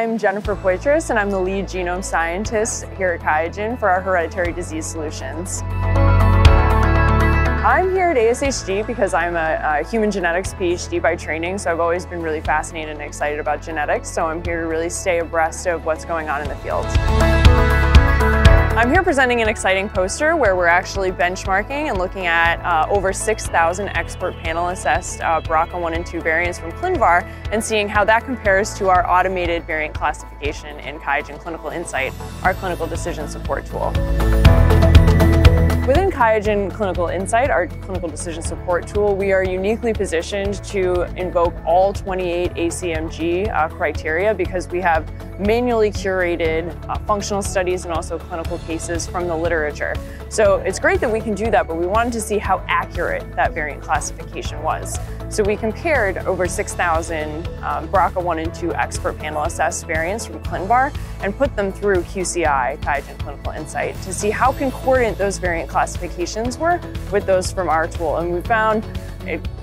I'm Jennifer Poitras, and I'm the lead genome scientist here at QIAGEN for our hereditary disease solutions. I'm here at ASHG because I'm a human genetics PhD by training, so I've always been really fascinated and excited about genetics, so I'm here to really stay abreast of what's going on in the field. I'm here presenting an exciting poster where we're actually benchmarking and looking at over 6,000 expert panel assessed BRCA1 and 2 variants from ClinVar and seeing how that compares to our automated variant classification in QIAGEN Clinical Insight, our clinical decision support tool. Within QIAGEN Clinical Insight, our clinical decision support tool, we are uniquely positioned to invoke all 28 ASHG criteria because we have manually curated functional studies and also clinical cases from the literature. So it's great that we can do that, but we wanted to see how accurate that variant classification was. So we compared over 6,000 BRCA1 and 2 expert panel assessed variants from ClinVar and put them through QCI, QIAGEN Clinical Insight, to see how concordant those variant classifications were with those from our tool. And we found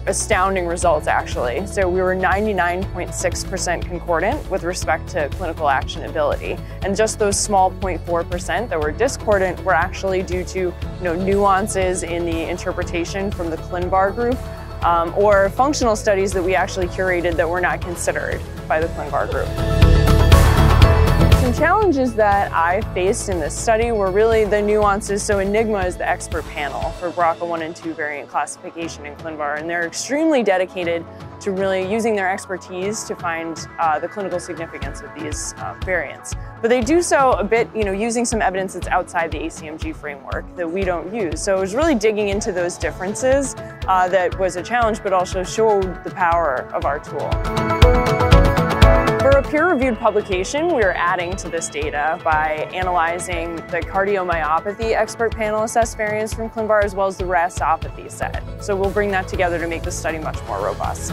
astounding results, actually. So we were 99.6% concordant with respect to clinical actionability. And just those small 0.4% that were discordant were actually due to nuances in the interpretation from the ClinVar group or functional studies that we actually curated that were not considered by the ClinVar group. Some challenges that I faced in this study were really the nuances. So ENIGMA is the expert panel for BRCA1 and 2 variant classification in ClinVar, and they're extremely dedicated to really using their expertise to find the clinical significance of these variants. But they do so a bit, using some evidence that's outside the ACMG framework that we don't use. So it was really digging into those differences that was a challenge, but also showed the power of our tool. For a peer-reviewed publication, we are adding to this data by analyzing the cardiomyopathy expert panel assessed variants from ClinVar as well as the RASopathy set. So we'll bring that together to make the study much more robust.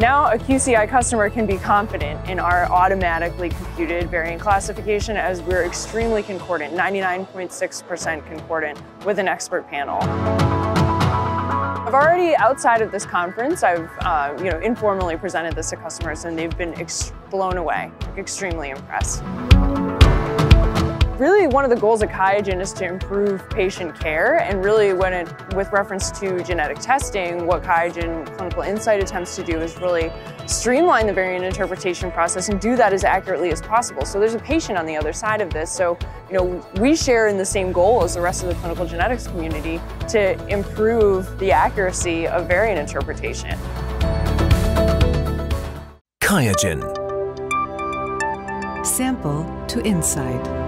Now a QCI customer can be confident in our automatically computed variant classification as we're extremely concordant, 99.6% concordant with an expert panel. I've already, outside of this conference, I've informally presented this to customers and they've been blown away, extremely impressed. Really, one of the goals of QIAGEN is to improve patient care, and really with reference to genetic testing, what QIAGEN Clinical Insight attempts to do is really streamline the variant interpretation process and do that as accurately as possible. So there's a patient on the other side of this. So, we share in the same goal as the rest of the clinical genetics community to improve the accuracy of variant interpretation. QIAGEN. Sample to insight.